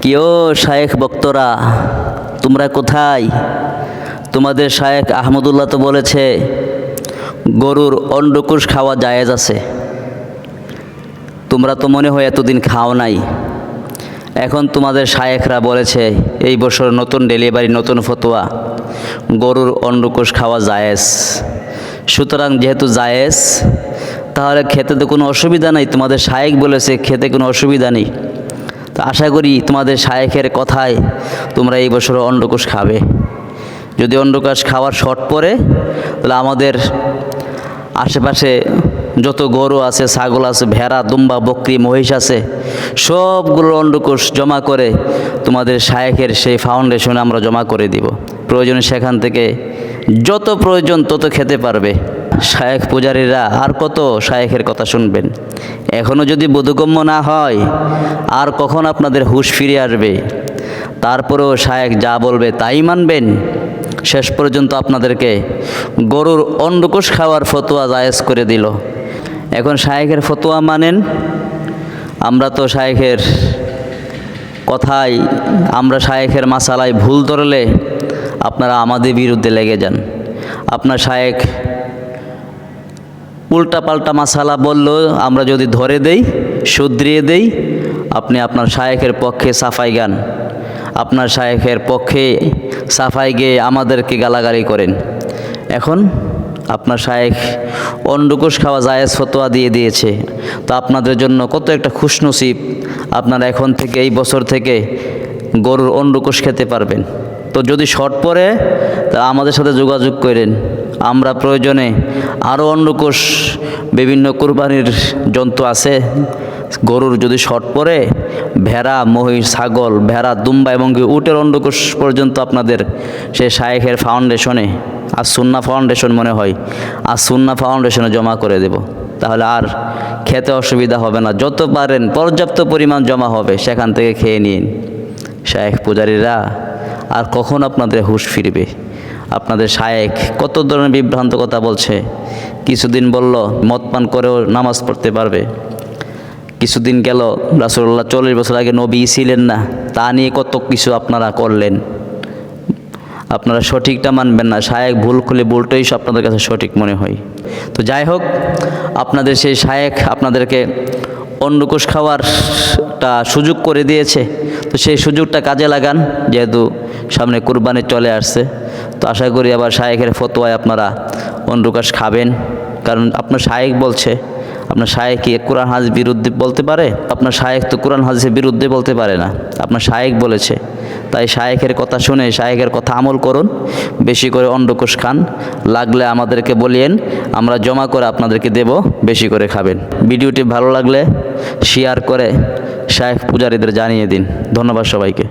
কিও শায়েখ বক্তরা, তোমরা কোথায়? তোমাদের শায়েখ আহমদুল্লাহ তো বলেছে গরুর অন্ডকোষ খাওয়া জায়েজ আছে। তোমরা তো মনে হয় এতদিন খাও নাই। এখন তোমাদের শায়েখরা বলেছে এই বছর নতুন ডেলিভারি, নতুন ফতোয়া, গরুর অন্ডকোষ খাওয়া জায়েজ। সুতরাং যেহেতু জায়েজ, তাহলে খেতে তো কোনো অসুবিধা নেই। তোমাদের শায়েখ বলেছে খেতে কোনো অসুবিধা নেই। তো আশা করি তোমাদের শায়েখের কথায় তোমরা এই বছর অন্ডকোষ খাবে। যদি অন্ডকোষ খাওয়ার শর্ট পড়ে, তাহলে আমাদের আশেপাশে যত গরু আছে, ছাগল আছে, ভেড়া, দুম্বা, বকরি, মহিষ আছে, সবগুলোর অন্ডকোষ জমা করে তোমাদের শায়েখের সেই ফাউন্ডেশনে আমরা জমা করে দিব। প্রয়োজনে সেখান থেকে যত প্রয়োজন তত খেতে পারবে। শায়েখ পূজারীরা আর কত শায়েখের কথা শুনবেন? এখনও যদি বোধগম্য না হয়, আর কখন আপনাদের হুঁশ ফিরে আসবে? তারপরেও শায়েখ যা বলবে তাই মানবেন? শেষ পর্যন্ত আপনাদেরকে গরুর অন্ডকোষ খাওয়ার ফতোয়া জায়েজ করে দিল। এখন শায়েখের ফতোয়া মানেন? আমরা তো শায়েখের কথায়, আমরা শায়েখের মাসালায় ভুল ধরলে আপনারা আমাদের বিরুদ্ধে লেগে যান। আপনার শায়েখ উল্টাপাল্টা মাসালা বললেও আমরা যদি ধরে দেই, শুধরিয়ে দেই, আপনি আপনার শায়েখের পক্ষে সাফাই গান, আপনার শায়েখের পক্ষে সাফাই গিয়ে আমাদেরকে গালাগালি করেন। এখন আপনার শায়েখ অন্ডকোষ খাওয়া জায়েজ ফতোয়া দিয়ে দিয়েছে, তো আপনাদের জন্য কত একটা খুশনসিব। আপনারা এখন থেকে, এই বছর থেকে গরুর অন্ডকোষ খেতে পারবেন। তো যদি শর্ট পড়ে, তা আমাদের সাথে যোগাযোগ করেন। আমরা প্রয়োজনে আরও অন্ডকোষ, বিভিন্ন কুরবানির জন্তু আছে, গরুর যদি শর্ট পড়ে, ভেড়া, মহিষ, ছাগল, ভেড়া, দুম্বা এবং উটের অন্ডকোষ পর্যন্ত আপনাদের সেই শায়েখের ফাউন্ডেশনে, আর সুন্নাহ ফাউন্ডেশন মনে হয়, আর সুন্নাহ ফাউন্ডেশনে জমা করে দেব। তাহলে আর খেতে অসুবিধা হবে না। যত পারেন পর্যাপ্ত পরিমাণ জমা হবে, সেখান থেকে খেয়ে নিন। শায়েখ পূজারীরা আর কখন আপনাদের হুঁশ ফিরবে? আপনাদের শায়েখ কত ধরনের বিভ্রান্ত কথা বলছে। কিছুদিন বলল মদ পান করেও নামাজ পড়তে পারবে, কিছুদিন গেল রাসূলুল্লাহ 40 বছর আগে নবী ছিলেন না, তা নিয়ে কত কিছু আপনারা করলেন। আপনারা সঠিকটা মানবেন না, শায়েখ ভুল খুলে ভুলটাই আপনাদের কাছে সঠিক মনে হয়। তো যাই হোক, আপনাদের সেই শায়েখ আপনাদেরকে অন্ডকোষ খাওয়ারটা সুযোগ করে দিয়েছে, তো সেই সুযোগটা কাজে লাগান। যেহেতু সামনে কুরবানি চলে আসছে, তো আশা করি আবার শায়েখের ফতোয়ায় আপনারা অন্ডকোষ খাবেন। কারণ আপনার শায়েখ বলছে। আপনার শায়েখ কি কোরআন হাদিস বিরুদ্ধে বলতে পারে? আপনার শায়েখ তো কোরআন হাদিসের বিরুদ্ধে বলতে পারে না। আপনার শায়েখ বলেছে, তাই শায়েখের কথা শুনে শায়েখের কথা আমল করুন। বেশি করে অন্ডকোষ খান, লাগলে আমাদেরকে বলিয়েন, আমরা জমা করে আপনাদেরকে দেব, বেশি করে খাবেন। ভিডিওটি ভালো লাগলে শেয়ার করে শায়েখ পূজারীদের জানিয়ে দিন। ধন্যবাদ সবাইকে।